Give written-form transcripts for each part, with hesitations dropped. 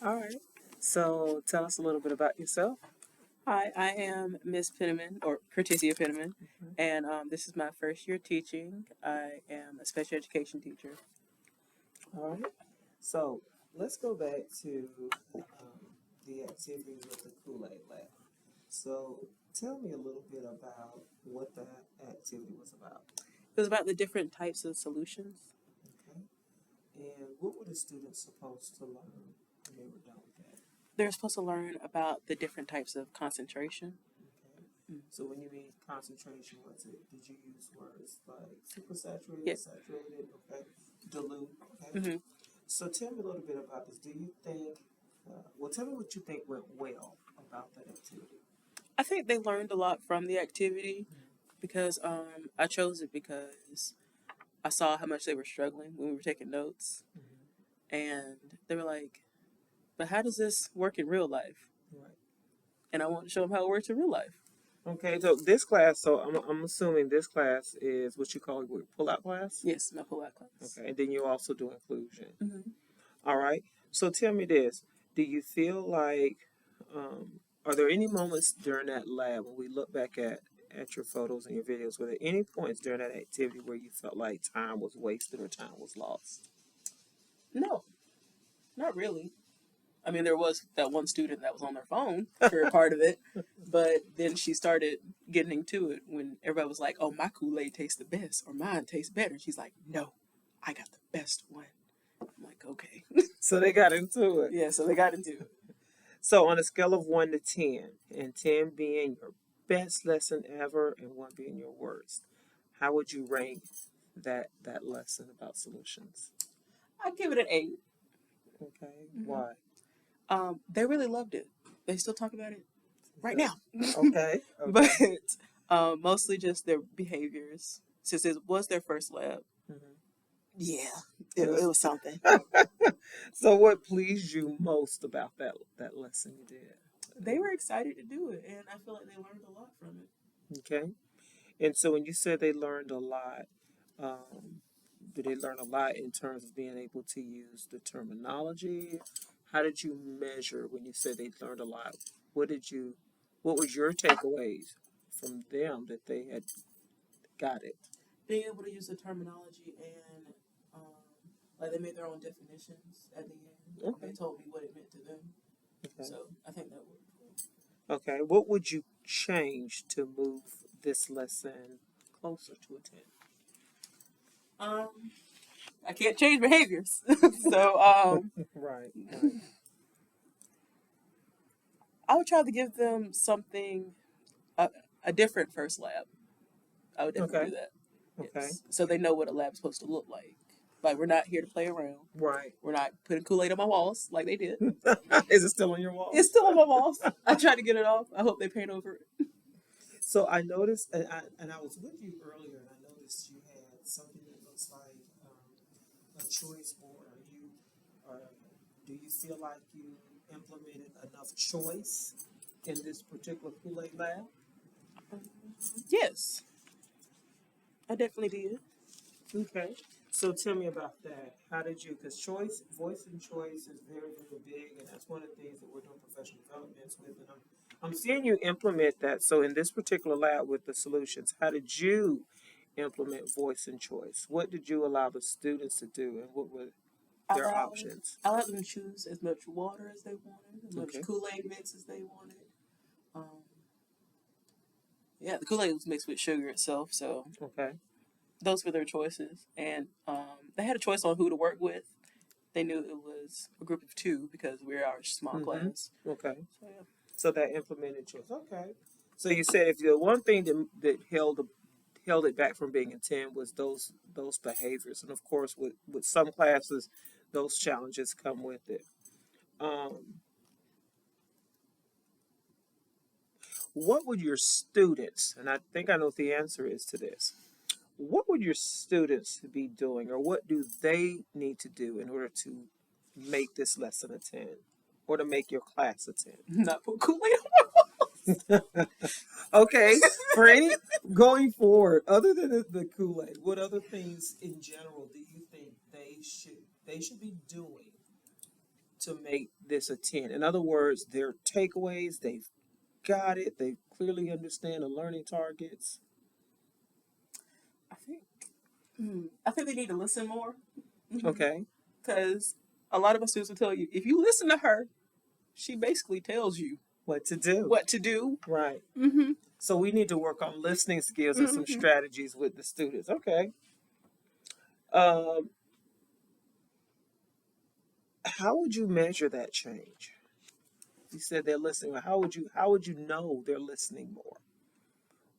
All right. So tell us a little bit about yourself. Hi, I am Miss Penniman, or Cortesia Penniman, and this is my first year teaching. I am a special education teacher. All right. So let's go back to um, the activity with the Kool-Aid lab. So tell me a little bit about what that activity was about. It was about the different types of solutions. Okay. And what were the students supposed to learn when they were done with that? They're supposed to learn about the different types of concentration. Okay. So when you mean concentration, what's it? Did you use words like supersaturated, Yeah. saturated, okay, dilute, okay? hmm So tell me a little bit about this. Do you think, well, tell me what you think went well about that activity. I think they learned a lot from the activity because I chose it because I saw how much they were struggling when we were taking notes, and they were like, "But how does this work in real life?" Right. And I want to show them how it works in real life. Okay, so this class, so I'm assuming this class is what you call a pull-out class? Yes, my pull-out class. Okay, and then you also do inclusion. hmm All right. So tell me this. Do you feel like, are there any moments during that lab when we look back at your photos and your videos, were there any points during that activity where you felt like time was wasted or time was lost? No, not really. I mean, there was that one student that was on their phone for a part of it, but then she started getting to it when everybody was like, "Oh, my Kool-Aid tastes the best, or mine tastes better." And she's like, "No, I got the best one." I'm like, "Okay." So they got into it. Yeah, so they got into it. So on a scale of 1 to 10, and 10 being your best lesson ever and 1 being your worst, how would you rank that lesson about solutions? I give it an 8. Okay. Mhm. Why? They really loved it. They still talk about it right Okay. now. Okay. But Okay. mostly just their behaviors. Since it was their first lab, Mhm. yeah, it was something. So what pleased you most about that lesson you did? They were excited to do it, and I feel like they learned a lot from it. Okay. And so when you said they learned a lot, um, did they learn a lot in terms of being able to use the terminology? How did you measure when you said they learned a lot? What was your takeaways from them that they had got it? Being able to use the terminology and like they made their own definitions at the end. Okay. They told me what it meant to them. Okay. So I think that worked. Okay. What would you change to move this lesson closer to a 10? Um, I can't change behaviors, so Right. Right. I would try to give them something a different first lab. I would definitely Okay. do that. Okay. Yes, so they know what a lab's supposed to look like. Like we're not here to play around. Right. We're not putting Kool-Aid on my walls like they did. Is it still on your wall? It's still on my walls. I tried to get it off. I hope they paint over it. So I noticed, and I was with you earlier, and I noticed you had something that looks like a choice board. Do you feel like you implemented enough choice in this particular Kool-Aid lab? Yes, I definitely did. Okay. So tell me about that. How did you? Because voice and choice is very, very big, and that's one of the things that we're doing professional developments with. And I'm seeing you implement that. So in this particular lab with the solutions, how did you implement voice and choice? What did you allow the students to do, and what were I their allowed, options? I allowed them to choose as much water as they wanted, as much Okay. Kool-Aid mix as they wanted. Um, yeah, the Kool-Aid was mixed with sugar itself, so Okay. those were their choices. And they had a choice on who to work with. They knew it was a group of 2 because we're our small class. Okay. So yeah. So that implemented choice. Okay. So you said if the one thing that held it back from being a 10 was those behaviors, and of course with some classes, those challenges come with it. Um, what would your students, and I think I know what the answer is to this, what would your students be doing, or what do they need to do in order to make this lesson a 10, or to make your class a 10? Not put Kool-Aid Okay, for any going forward, other than the Kool-Aid, what other things in general do you think they should be doing to make this a 10? In other words, their takeaways, they've got it, they clearly understand the learning targets. I think I think they need to listen more. Okay. Because a lot of our students will tell you if you listen to her, she basically tells you What to do. what to do. Right. Mm-hmm. So we need to work on listening skills and some strategies with the students. Okay. Um, how would you measure that change? You said they're listening. How would you know they're listening more?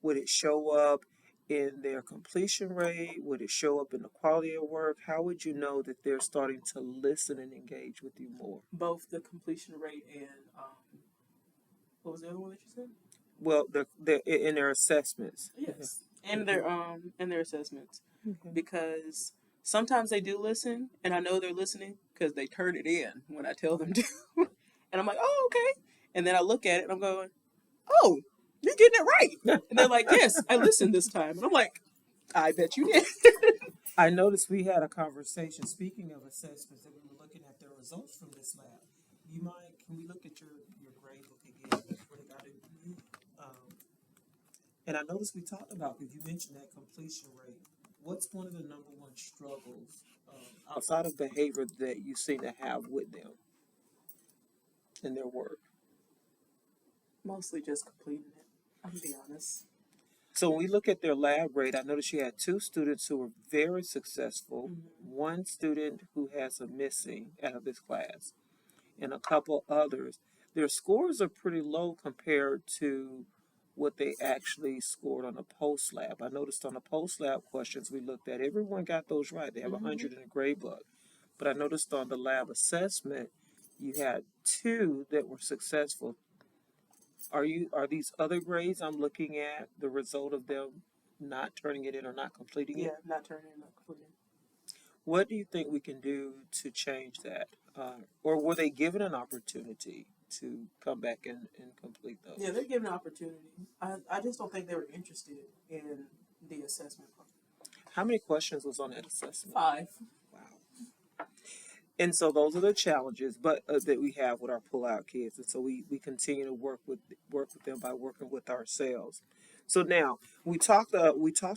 Would it show up in their completion rate? Would it show up in the quality of work? How would you know that they're starting to listen and engage with you more? Both the completion rate and what was the other one that you said? Well, they're in their assessments. Yes, and their assessments, Okay. because sometimes they do listen, and I know they're listening because they turn it in when I tell them to, and I'm like, oh, okay, and then I look at it and I'm going, oh, you're getting it right, and they're like, yes, I listened this time, and I'm like, I bet you did. I noticed we had a conversation, speaking of assessments, that we were looking at the results from this lab. Can we look at your grade book again? What it got in? And I noticed we talked about, because you mentioned that completion rate. What's one of the number one struggles outside of behavior that you seem to have with them in their work? Mostly just completing it. I'm gonna be honest. So when we look at their lab rate, I noticed you had 2 students who were very successful, one student who has a missing out of this class, and a couple others. Their scores are pretty low compared to what they actually scored on the post lab. I noticed on the post lab questions we looked at, everyone got those right. They have 100 in the grade book. But I noticed on the lab assessment, you had 2 that were successful. Are these other grades I'm looking at the result of them not turning it in or not completing it? Yeah, not turning in, not completing. What do you think we can do to change that? Or were they given an opportunity to come back and complete those? Yeah, they're given an opportunity. I just don't think they were interested in the assessment part. How many questions was on that assessment? 5. Wow. And so those are the challenges, but that we have with our pull-out kids, and so we continue to work with them by working with ourselves. So now we talked a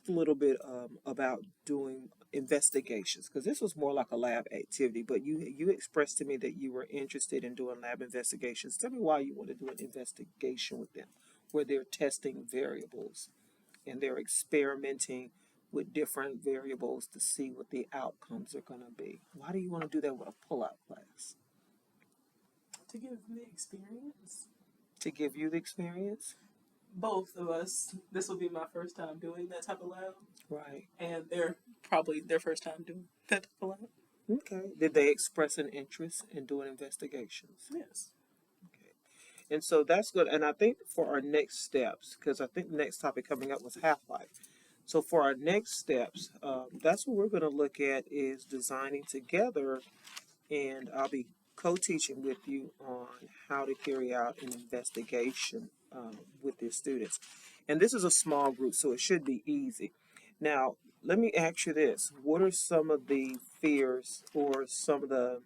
little bit about doing investigations, because this was more like a lab activity. But you expressed to me that you were interested in doing lab investigations. Tell me why you want to do an investigation with them, where they're testing variables and they're experimenting with different variables to see what the outcomes are going to be. Why do you want to do that with a pull-out class? To give them the experience. To give you the experience? Both of us. This will be my first time doing that type of lab. Right. And they're probably their first time doing that type of lab. Okay. Did they express an interest in doing investigations? Yes. Okay. And so that's good. And I think for our next steps, because I think the next topic coming up was half-life. So for our next steps, that's what we're going to look at, is designing together, and I'll be co-teaching with you on how to carry out an investigation with your students. And this is a small group, so it should be easy. Now, let me ask you this: what are some of the fears or some of the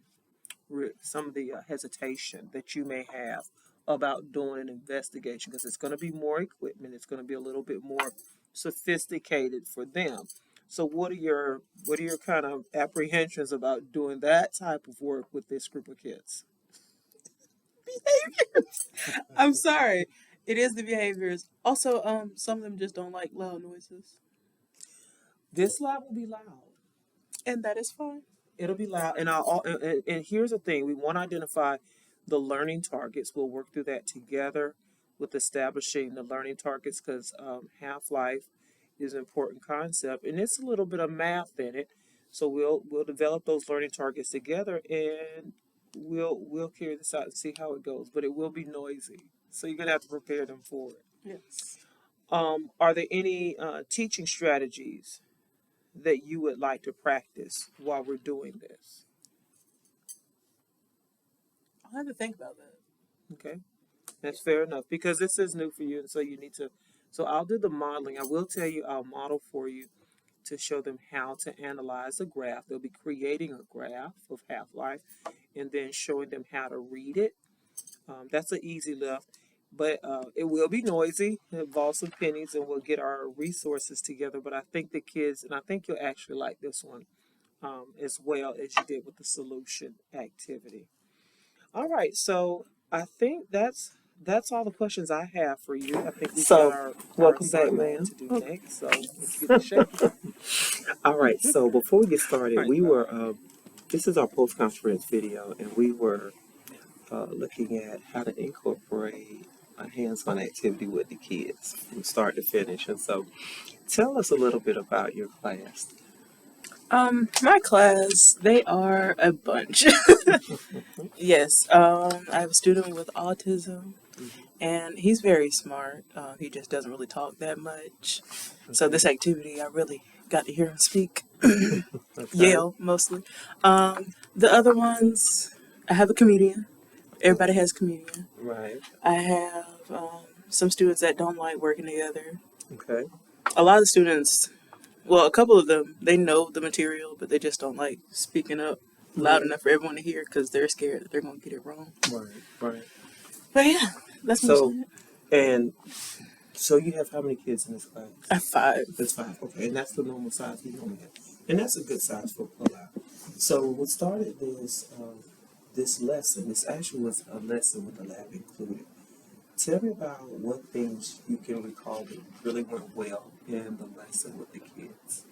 hesitation that you may have about doing an investigation? Because it's going to be more equipment, it's going to be a little bit more sophisticated for them. So what are your kind of apprehensions about doing that type of work with this group of kids? Behaviors. I'm sorry. It is the behaviors. Also, some of them just don't like loud noises. This lab will be loud. And that is fine. It'll be loud, and here's the thing: we want to identify the learning targets. We'll work through that together with establishing the learning targets, because half life is an important concept, and it's a little bit of math in it. So we'll develop those learning targets together, and we'll carry this out and see how it goes. But it will be noisy, so you're gonna have to prepare them for it. Yes. Are there any teaching strategies that you would like to practice while we're doing this? I'll have to think about that. Okay, that's fair enough, because this is new for you, and so you need to. So I'll do the modeling. I will tell you, I'll model for you to show them how to analyze a graph. They'll be creating a graph of half-life, and then showing them how to read it. That's an easy lift, but it will be noisy. It involves some pennies, and we'll get our resources together. But I think the kids, and I think you'll actually like this one as well as you did with the solution activity. All right, so I think that's all the questions I have for you. I think we got So, our welcome back, assignment ma'am. to do next. So let's get to shaking. All right. So before we get started, All right, we bye. were. This is our post-conference video, and we were looking at how to incorporate a hands-on activity with the kids from start to finish. And so, tell us a little bit about your class. My class, they are a bunch. Yes, I have a student with autism, and he's very smart. He just doesn't really talk that much. So this activity, I really got to hear him speak. Okay. Yale mostly. The other ones, I have a comedian. Everybody has a comedian. Right. I have some students that don't like working together. Okay. A lot of the students, well, a couple of them, they know the material, but they just don't like speaking up loud Right. enough for everyone to hear because they're scared that they're going to get it wrong. Right. Right. But yeah, that's So, mostly it. and so you have how many kids in this class? I have 5. That's 5. Okay, and that's the normal size we normally have, and that's a good size for a pull-out. So when we started this lesson, this actually was a lesson with the lab included. Tell me about what things you can recall that really went well in the lesson with the kids.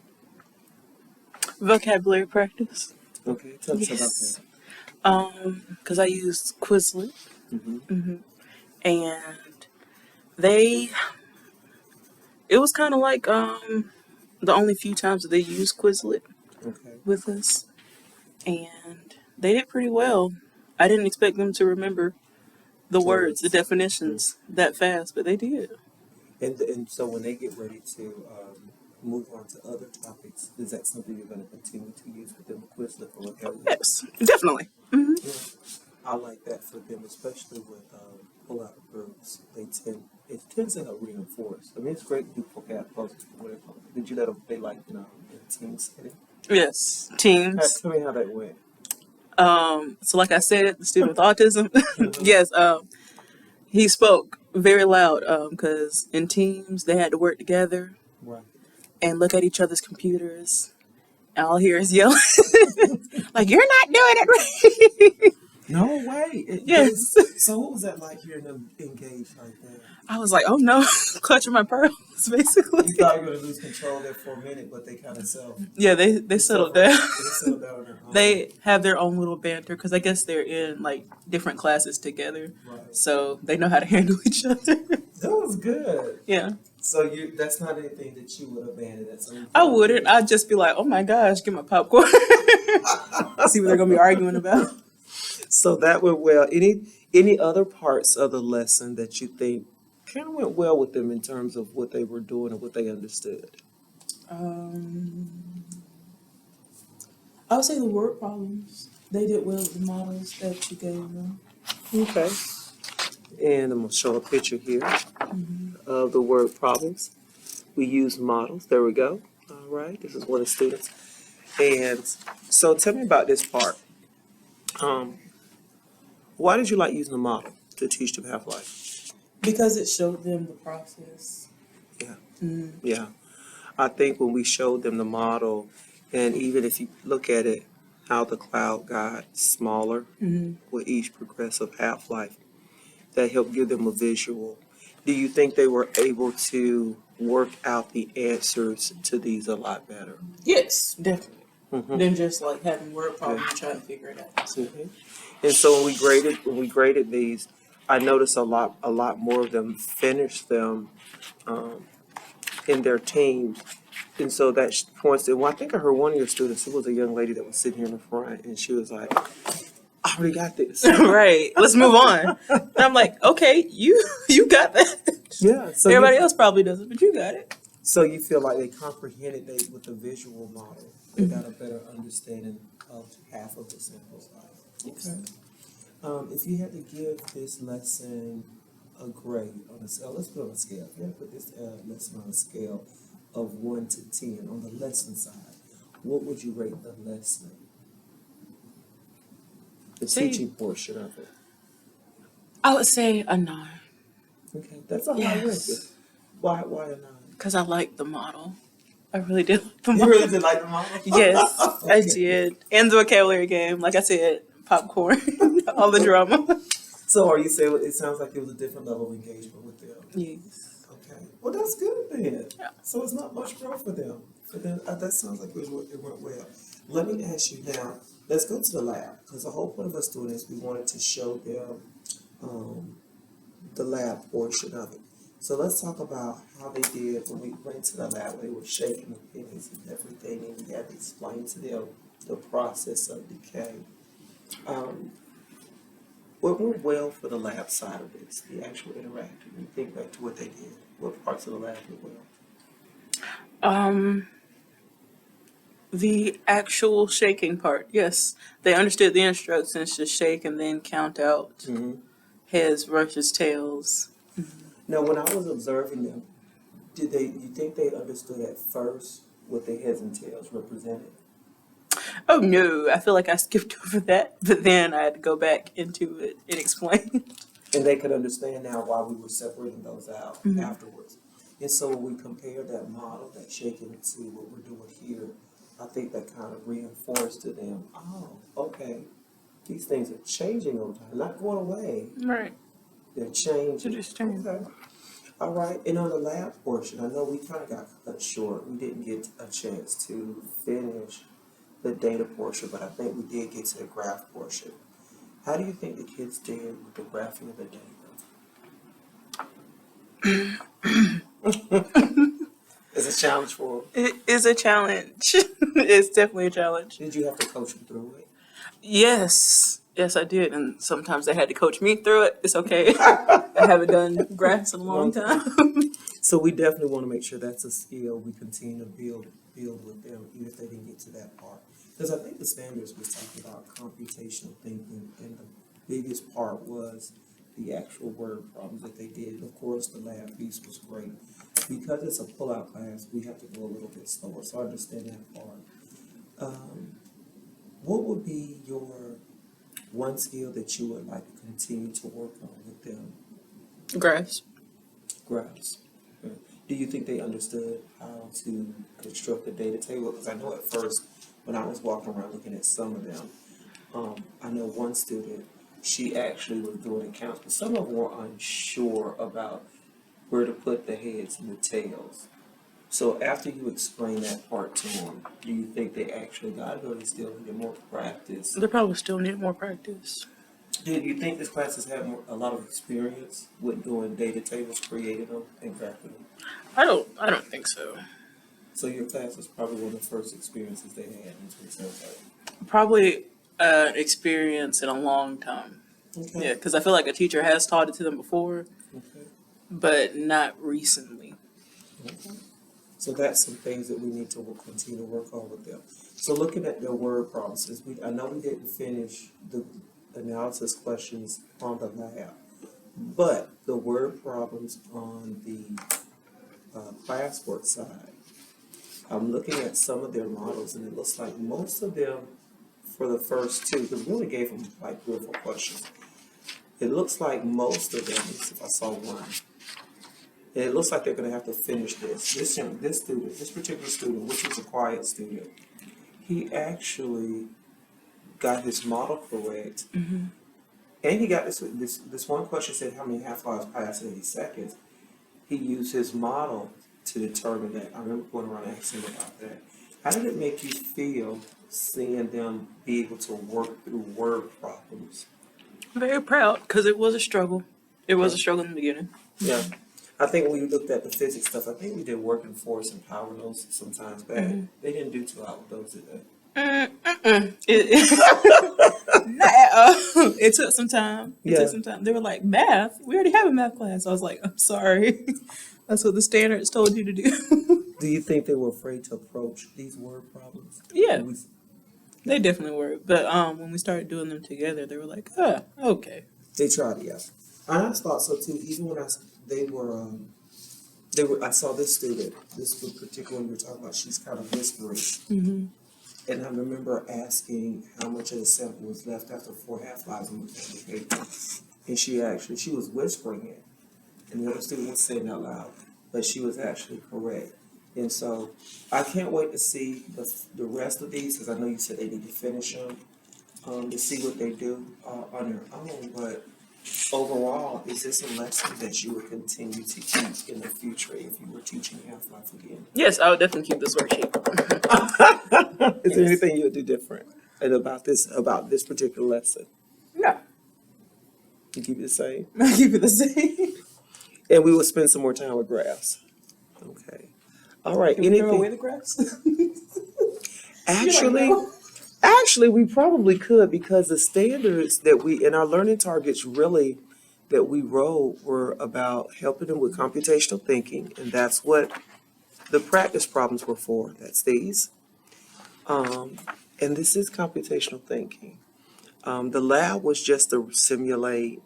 Vocabulary practice. Okay, tell us Yes. about Because I used Quizlet, that. and they, it was kind of like the only few times that they used Quizlet Okay. with us, and they did pretty well. I didn't expect them to remember the words, the definitions that fast, but they did. And so when they get ready to move on to other topics, is that something you're going to continue to use with them, Quizlet or whatever? Yes, definitely. Yeah. I like that for them, especially with pull-out groups. It tends to help reinforce. I mean, it's great to do vocab puzzles. Whatever. Did you let them play like in team setting? Yes, teams. Tell me how that went. So like I said, the student with autism, yes, he spoke very loud because in teams they had to work together Right. and look at each other's computers. And all I hear is yelling, like, "You're not doing it right." No way. Yes. So what was that like hearing them engage like that? I was like, "Oh no," clutching my pearls, basically. You thought you were going to lose control there for a minute, but they kind of Yeah, they settled down. They settled down on their own. They have their own little banter because I guess they're in like different classes together, Right. so they know how to handle each other. That was good. Yeah. So that's not anything that you would abandon. That's something I wouldn't. I'd just be like, "Oh my gosh, get my popcorn." See what they're gonna be arguing about. So that went well. Any other parts of the lesson that you think kind of went well with them in terms of what they were doing and what they understood? I would say the word problems. They did well with the models that you gave them. Okay. And I'm going to show a picture here of the word problems. We use models. There we go. All right. This is one of the students. And so tell me about this part. Why did you like using the model to teach them Half-Life? Because it showed them the process. Yeah. Mm. Yeah. I think when we showed them the model, and even if you look at it, how the cloud got smaller with each progressive half-life, that helped give them a visual. Do you think they were able to work out the answers to these a lot better? Yes, definitely. Mm-hmm. Than just like having word problems and trying to figure it out. Mm-hmm. And so when we graded these, I noticed a lot more of them finished them in their teams. And so that points to, well, I think I heard one of your students, it was a young lady that was sitting here in the front, and she was like, I already got this. Right. Let's move on. And I'm like, okay, you got that. Yeah. So Everybody else probably doesn't, but you got it. So you feel like they comprehended with the visual model. They got a better understanding of half of the sample size. Okay. If you had to give this lesson a grade on a scale, let's put it on a scale. If you had to put this lesson on a scale of 1 to 10 on the lesson side, what would you rate the lesson? The See. teaching portion of it. I would say a 9. Okay, that's a high ranking. Yes. Why a 9? Because I like the model. I really did like the You model. really did like the model? Yes, I Okay. did. And the vocabulary game. Like I said, popcorn. All the drama. So are you saying it sounds like it was a different level of engagement with them? Yes. Okay. Well, that's good then. Yeah. So it's not much growth for them. For them, that sounds like it went well. Let me ask you now. Let's go to the lab because the whole point of us doing this, we wanted to show them the lab portion of it. So let's talk about how they did when we went to the lab. They were shaking the pennies and everything, and we had to explain to them the process of decay. What went well for the lab side of this, the actual interactive? You think back to what they did. What parts of the lab went well? The actual shaking part. Yes, they understood the instructions to shake and then count out Mm-hmm. heads versus tails. Now, when I was observing them, you think they understood at first what their heads and tails represented? Oh no, I feel like I skipped over that, but then I had to go back into it and explain. And they could understand now why we were separating those out Mhm. afterwards. And so when we compare that model, that shaking, to what we're doing here, I think that kind of reinforced to them, oh, okay, these things are changing over time, not going away. Right. They're changing. They're just changing. Okay. All right. And on the lab portion, I know we kind of got cut short. We didn't get a chance to finish the data portion, but I think we did get to the graph portion. How do you think the kids did with the graphing of the data? It's a challenge for them. It is a challenge. It's definitely a challenge. Did you have to coach them through it? Yes. Yes, I did. And sometimes they had to coach me through it. It's okay. I haven't done graphs in a long time. So we definitely want to make sure that's a skill we continue to build with them, even if they didn't get to that part. Because I think the standards was talking about computational thinking, and the biggest part was the actual word problems that they did. Of course, the lab piece was great. Because it's a pull-out class, we have to go a little bit slower, so I understand that part. What would be your one skill that you would like to continue to work on with them? Graphs. Graphs. Okay. Do you think they understood how to construct a data table? Because I know at first, when I was walking around looking at some of them, I know one student, she actually was doing accounts, but some of them were unsure about where to put the heads and the tails. So after you explain that part to them, do you think they actually got it, or they still needed more practice? They probably still need more practice. Do you think this class has had a lot of experience with doing data tables, creating them, and graphing them? I don't think so. So your class was probably one of the first experiences they had in 2017. Probably experience in a long time. Okay. Yeah, because I feel like a teacher has taught it to them before, Okay. but not recently. Okay. So that's some things that we need to continue to work on with them. So looking at their word process, I know we didn't finish the analysis questions on the lab, but the word problems on the classwork side, I'm looking at some of their models, and it looks like most of them, for the first two, because we only gave them like 3 or 4 questions, it looks like most of them, if I saw one, it looks like they're going to have to finish this. This particular student, which was a quiet student, he actually got his model correct. Mm-hmm. And he got this one question said how many half-lives pass in 80 seconds. He used his model to determine that. I remember going around asking him about that. How did it make you feel seeing them be able to work through word problems? Very proud because it was a struggle. It was a struggle in the beginning. Yeah. I think when we looked at the physics stuff, I think we did working force and power notes sometimes back. Mm-hmm. They didn't do too hot with those, did they? Not at all. It took some time. It Yeah. took some time. They were like, math? We already have a math class. I was like, I'm sorry. That's what the standards told you to do. Do you think they were afraid to approach these word problems? Yeah, they definitely were. But when we started doing them together, they were like, okay. They tried it, yeah. And I thought so too. Even when I saw this student, this particular one we were talking about, she's kind of whispering. Mm-hmm. And I remember asking how much of the sample was left after 4 half-lives and we had the paper. And she was whispering it, and the other student was saying it out loud, but she was actually correct. And so I can't wait to see the rest of these, because I know you said they need to finish them, to see what they do on their own. But overall, is this a lesson that you would continue to teach in the future if you were teaching Half-Life again? Yes, I would definitely keep this worksheet. Is there anything you would do different about this particular lesson? No, You keep it the same? I keep it the same. And we will spend some more time with graphs. Okay. All right. Can we throw away Anything? the graphs? Actually, actually, we probably could, because the standards that we in our learning targets really that we wrote were about helping them with computational thinking, and that's what the practice problems were for. That's these. And this is computational thinking. The lab was just to simulate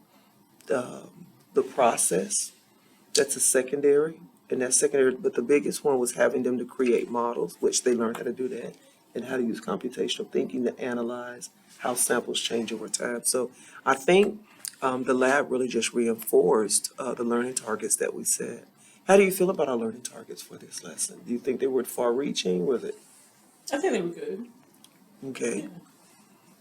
the process. That's a secondary, and that's secondary. But the biggest one was having them to create models, which they learned how to do that, and how to use computational thinking to analyze how samples change over time. So I think the lab really just reinforced the learning targets that we set. How do you feel about our learning targets for this lesson? Do you think they were far-reaching? Was it I think they were good. okay? Yeah.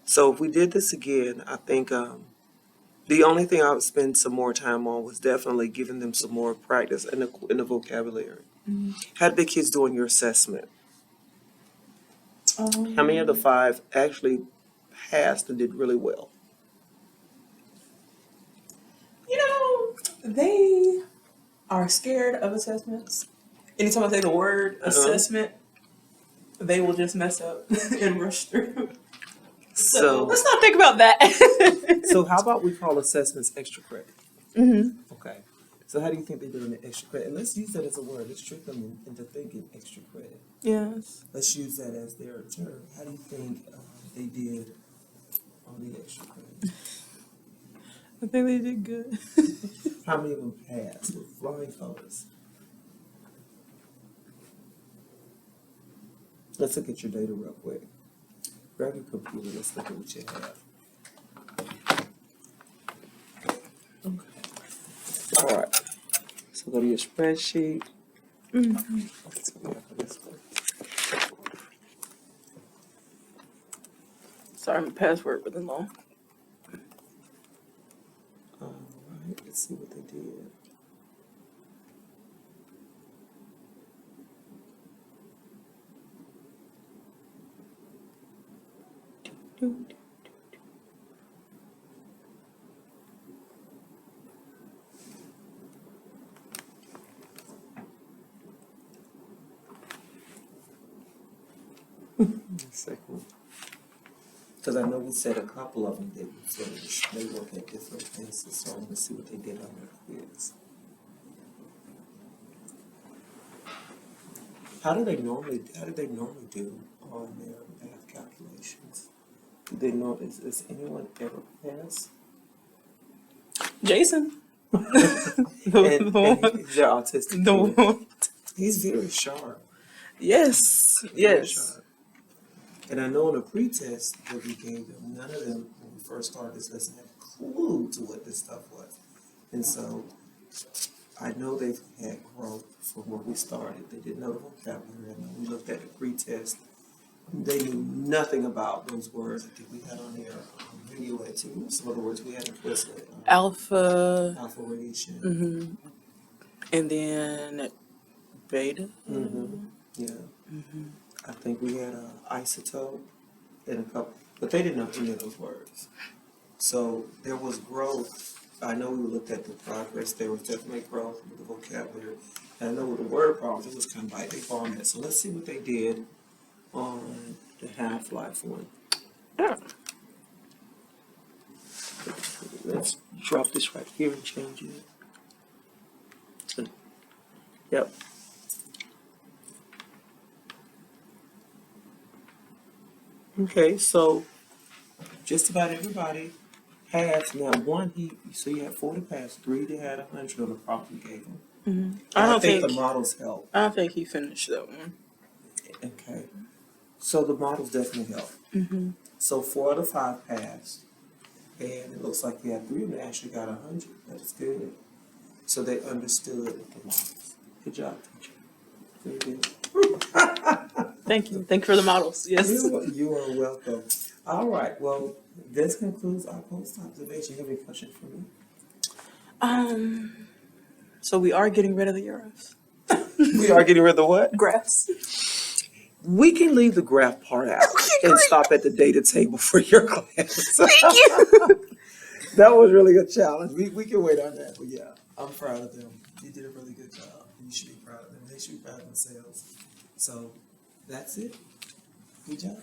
So if we did this again, I think the only thing I would spend some more time on was definitely giving them some more practice in the vocabulary. How did the kids do on your assessment? How many of the 5 actually passed and did really well? You know, they are scared of assessments. Anytime I say the word assessment, they will just mess up and rush through. So let's not think about that. So how about we call assessments extra credit? Mm-hmm. Okay. So how do you think they did on the extra credit? And let's use that as a word. Let's trick them into thinking extra credit. Yes. Let's use that as their term. How do you think they did on the extra credit? I think they did good. How many of them passed with flying colors? Let's look at your data real quick. Grab your computer. Let's look at what you have. Okay. All right. So go to your spreadsheet. Mm-hmm. Let's go back on this one. Sorry, my password really long. All right. Let's see what they did. Second. Because I know we said a couple of them didn't finish. They work at different places, so I'm going to see what they did on their quiz. How did they normally do on their math calculations? Do they know, is anyone ever pass? Jason. And they're autistic. The kid. one. He's very sharp. Yes. Very Yes. sharp. And I know in the pre-test that we gave them, none of them, when we first started this lesson, had a clue to what this stuff was. And so I know they've had growth from where we started. They didn't know the vocabulary. And when we looked at the pre-test, they knew nothing about those words. I think we had on there video at too. Some of the words we had in Quizlet. Alpha. Alpha radiation. Mm-hmm. And then beta. Mm-hmm. Yeah. Mm-hmm. I think we had isotope and a couple, but they didn't know any of those words. So there was growth. I know we looked at the progress. There was definitely growth with the vocabulary. And I know with the word problems, it was kind of like they farmed it. So let's see what they did on the half-life one. Yeah. Let's drop this right here and change it. Yep. Okay, so just about everybody passed. Now so you had 4 to pass, 3 that had 100 on the problem you gave them. Mm-hmm. I think the models help. I don't think he finished that one. Okay. So the models definitely help. Mm-hmm. So 4 out of 5 passed, and it looks like you had 3 of them that actually got 100. That is good. So they understood the models. Good job, teacher. Very good. Thank you. Thank you for the models. Yes. You are welcome. All right. Well, this concludes our post observation. You have any questions for me? So we are getting rid of the euros. We are getting rid of the what? Graphs. We can leave the graph part out and stop at the data table for your class. Thank you. That was really a challenge. We can wait on that. But yeah, I'm proud of them. You did a really good job. You should be proud of them. They should be proud of themselves. So that's it. Good job.